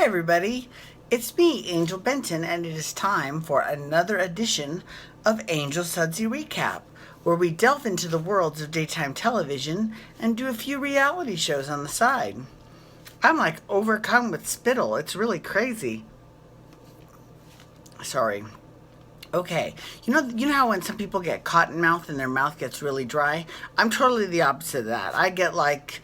Hi, everybody. It's me, Angel Benton, and it is time for another edition of Angel Sudsy Recap, where we delve into the worlds of daytime television and do a few reality shows on the side. I'm like overcome with spittle. It's really crazy. Sorry. Okay. You know how when some people get cotton mouth and their mouth gets really dry? I'm totally the opposite of that. I get like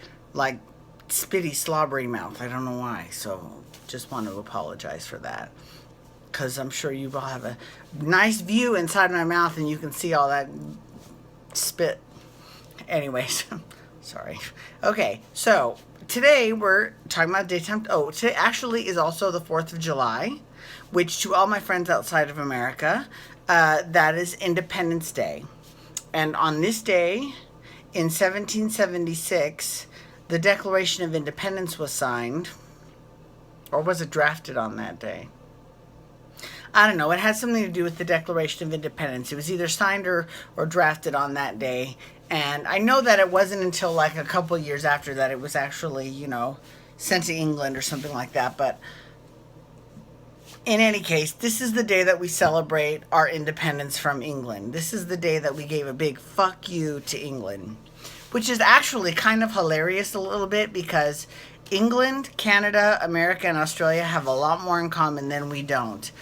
spitty, slobbery mouth. I don't know why. So just want to apologize for that. Because I'm sure you all have a nice view inside my mouth and you can see all that spit. Anyways, sorry. Okay, so today we're talking about daytime. Oh, today actually is also the 4th of July, which to all my friends outside of America, that is Independence Day. And on this day, in 1776, the Declaration of Independence was signed. Or was it drafted on that day? I don't know. It had something to do with the Declaration of Independence. It was either signed or drafted on that day. And I know that it wasn't until like a couple years after that it was actually, sent to England or something like that. But in any case, this is the day that we celebrate our independence from England. This is the day that we gave a big fuck you to England, which is actually kind of hilarious a little bit because England, Canada, America, and Australia have a lot more in common than we don't,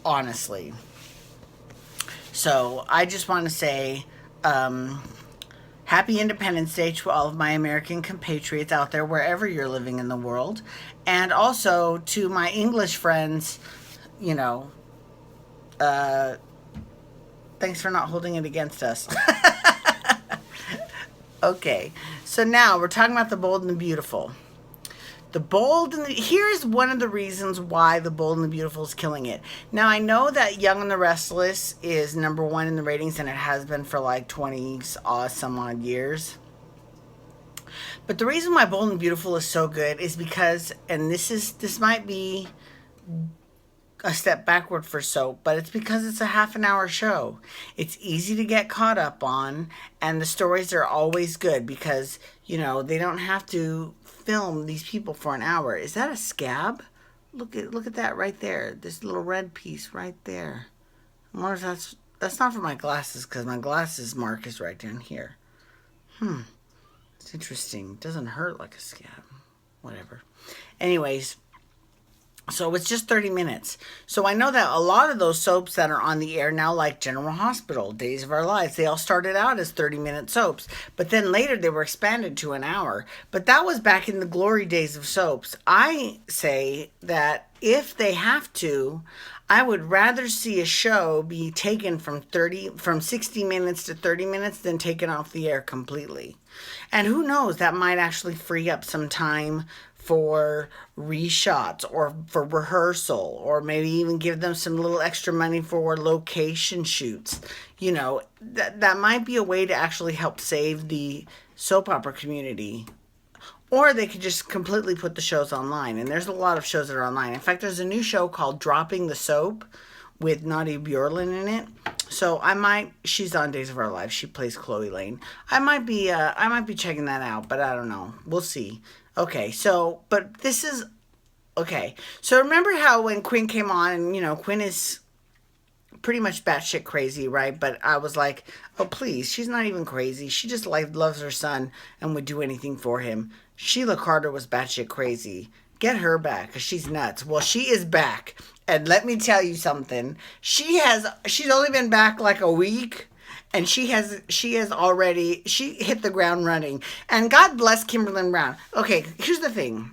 honestly. So I just want to say happy Independence Day to all of my American compatriots out there, wherever you're living in the world. And also to my English friends, thanks for not holding it against us. Okay, so now we're talking about The Bold and the Beautiful. Here's one of the reasons why The Bold and the Beautiful is killing it. Now, I know that Young and the Restless is number one in the ratings, and it has been for like 20 some odd years. But the reason why Bold and the Beautiful is so good is because, and this might be a step backward for soap, but it's because it's a half an hour show. It's easy to get caught up on, and the stories are always good because, they don't have to film these people for an hour. Is that a scab? Look at that right there. This little red piece right there. I wonder if that's not for my glasses because my glasses mark is right down here. It's interesting. It doesn't hurt like a scab. Whatever. Anyways, so it's just 30 minutes. So I know that a lot of those soaps that are on the air now, like General Hospital, Days of Our Lives, they all started out as 30-minute soaps. But then later they were expanded to an hour. But that was back in the glory days of soaps. I say that if they have to, I would rather see a show be taken from 60 minutes to 30 minutes than taken off the air completely. And who knows, that might actually free up some time for reshots or for rehearsal, or maybe even give them some little extra money for location shoots. That might be a way to actually help save the soap opera community. Or they could just completely put the shows online. And there's a lot of shows that are online. In fact, there's a new show called Dropping the Soap with Nadia Bjorlin in it. So she's on Days of Our Lives. She plays Chloe Lane. I might be checking that out, but I don't know. We'll see. Okay, so remember how when Quinn came on, and Quinn is pretty much batshit crazy, right? But I was like, oh please, she's not even crazy. She just loves her son and would do anything for him. Sheila Carter was batshit crazy. Get her back, because she's nuts. Well, she is back. And let me tell you something. She's only been back like a week. And she hit the ground running. And God bless Kimberly Brown. Okay, here's the thing.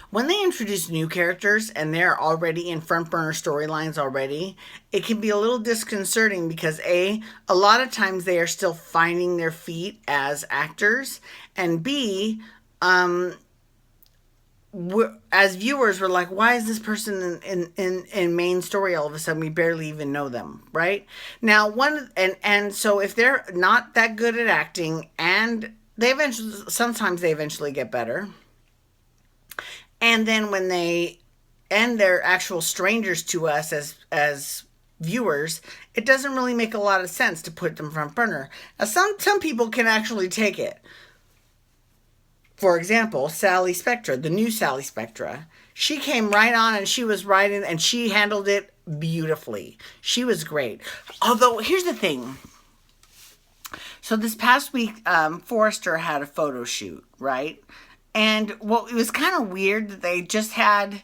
When they introduce new characters and they're already in front burner storylines already, it can be a little disconcerting because a lot of times they are still finding their feet as actors, and B, as viewers, we're like, why is this person in main story all of a sudden? We barely even know them, right? Now, and so if they're not that good at acting, and sometimes they eventually get better, and then when they're actual strangers to us as viewers, it doesn't really make a lot of sense to put them front burner. Now, some people can actually take it. For example, Sally Spectra, the new Sally Spectra, she came right on and she was right in, and she handled it beautifully. She was great. Although, here's the thing. So this past week, Forrester had a photo shoot, right? And well, it was kind of weird that they just had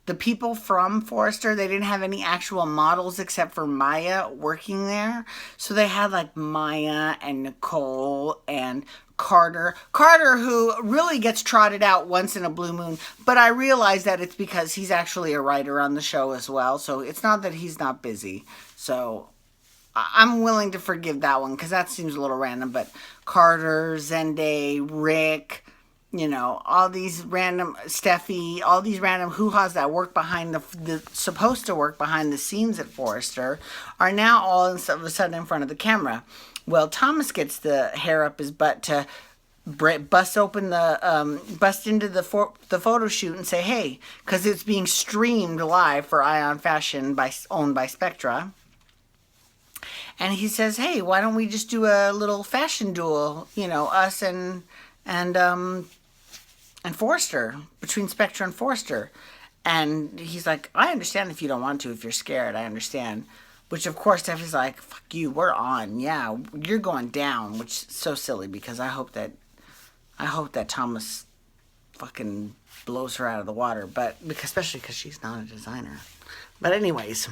the people from Forrester. They didn't have any actual models except for Maya working there. So they had like Maya and Nicole and Carter. Carter, who really gets trotted out once in a blue moon. But I realize that it's because he's actually a writer on the show as well. So it's not that he's not busy. So I'm willing to forgive that one because that seems a little random. But Carter, Zende, Rick, you know, all these random, Steffi, all these random hoo-has that work behind supposed to work behind the scenes at Forrester are now all of a sudden in front of the camera. Well, Thomas gets the hair up his butt to bust into the photo shoot and say, hey, because it's being streamed live for Ion Fashion owned by Spectra. And he says, hey, why don't we just do a little fashion duel, you know, us and Forrester, between Spectra and Forrester. And he's like, I understand if you don't want to, if you're scared, I understand. Which, of course, Stephanie's like, fuck you, we're on. Yeah, you're going down, which is so silly because I hope that Thomas fucking blows her out of the water, but especially because she's not a designer. But anyways,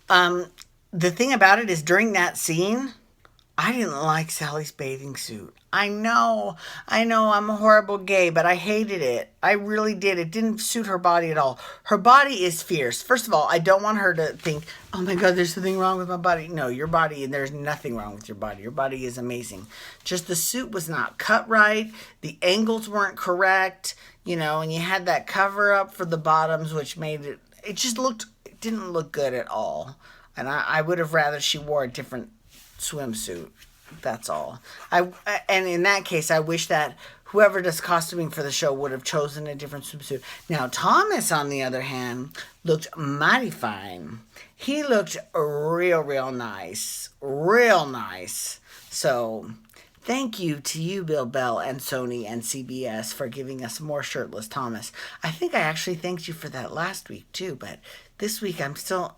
the thing about it is during that scene, I didn't like Sally's bathing suit. I know, I'm a horrible gay, but I hated it. I really did. It didn't suit her body at all. Her body is fierce. First of all, I don't want her to think, oh my God, there's something wrong with my body. No, your body, there's nothing wrong with your body. Your body is amazing. Just the suit was not cut right. The angles weren't correct, you know, and you had that cover up for the bottoms, which made it didn't look good at all. And I would have rather she wore a different swimsuit. That's all. And in that case, I wish that whoever does costuming for the show would have chosen a different swimsuit. Now, Thomas, on the other hand, looked mighty fine. He looked real nice. Real nice. So, thank you to you, Bill Bell and Sony and CBS for giving us more shirtless Thomas. I think I actually thanked you for that last week, too. But this week, I'm still...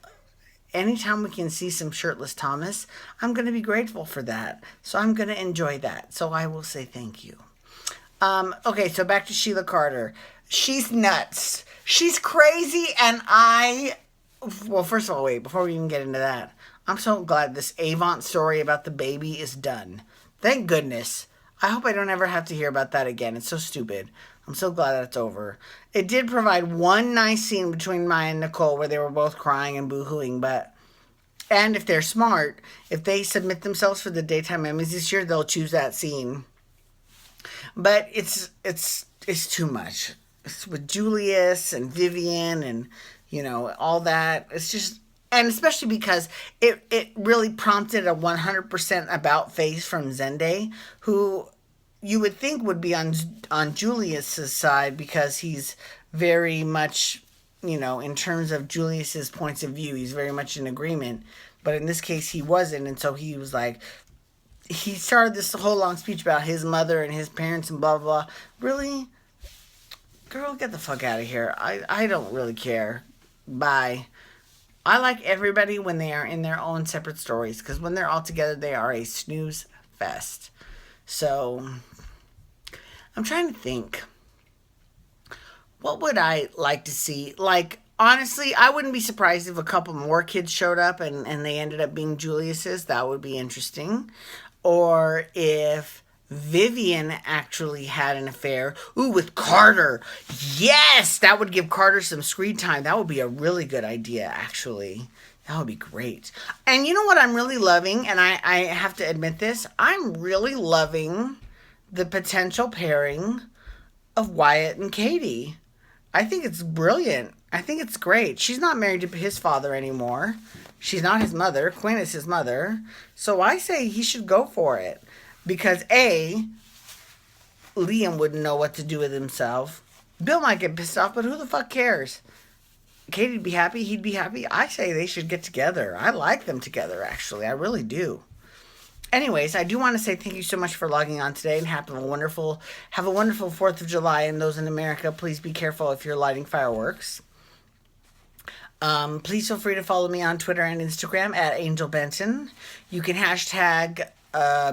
Anytime we can see some shirtless Thomas, I'm going to be grateful for that. So I'm going to enjoy that. So I will say thank you. Okay, so back to Sheila Carter. She's nuts. She's crazy, and well, first of all, wait, before we even get into that, I'm so glad this Avant story about the baby is done. Thank goodness. I hope I don't ever have to hear about that again. It's so stupid. I'm so glad that's over. It did provide one nice scene between Maya and Nicole where they were both crying and boo-hooing, and if they're smart, if they submit themselves for the daytime Emmys this year, they'll choose that scene. But it's too much. It's with Julius and Vivian and, you know, all that. It's just, and especially because it really prompted a 100% about face from Zende, who you would think would be on Julius's side because he's very much, you know, in terms of Julius's points of view, he's very much in agreement. But in this case, he wasn't. And so he was like, he started this whole long speech about his mother and his parents and blah, blah, blah. Really? Girl, get the fuck out of here. I don't really care. Bye. I like everybody when they are in their own separate stories, because when they're all together, they are a snooze fest. So, I'm trying to think. What would I like to see? Like, honestly, I wouldn't be surprised if a couple more kids showed up and they ended up being Julius's. That would be interesting. Or if Vivian actually had an affair. Ooh, with Carter. Yes! That would give Carter some screen time. That would be a really good idea, actually. That would be great. And you know what I'm really loving? And I have to admit this. I'm really loving the potential pairing of Wyatt and Katie. I think it's brilliant. I think it's great. She's not married to his father anymore. She's not his mother. Quinn is his mother. So I say he should go for it. Because A, Liam wouldn't know what to do with himself. Bill might get pissed off, but who the fuck cares? Katie'd be happy. He'd be happy. I say they should get together. I like them together, actually. I really do. anyways, I do want to say thank you so much for logging on today, and have a wonderful 4th of July. And those in America, please be careful if you're lighting fireworks. Please feel free to follow me on Twitter and Instagram at Angel Benson. You can hashtag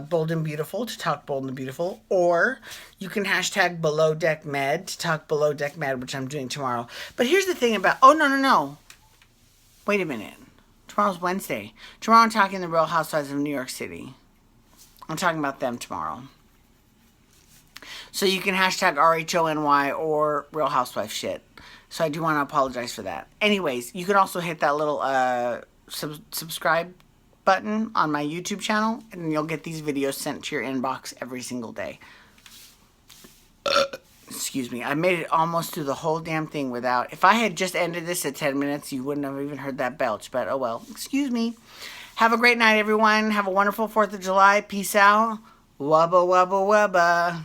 Bold and Beautiful to talk Bold and Beautiful, or you can hashtag Below Deck Med to talk Below Deck Med, which I'm doing tomorrow. But here's the thing about, no. Wait a minute. Tomorrow's Wednesday. Tomorrow I'm talking the Real Housewives of New York City. I'm talking about them tomorrow. So you can hashtag RHONY or Real Housewife shit. So I do want to apologize for that. Anyways, you can also hit that little subscribe button on my YouTube channel, and you'll get these videos sent to your inbox every single day. Excuse me. I made it almost through the whole damn thing without... If I had just ended this at 10 minutes, you wouldn't have even heard that belch. But oh well. Excuse me. Have a great night, everyone. Have a wonderful 4th of July. Peace out. Wubba, wubba, wubba.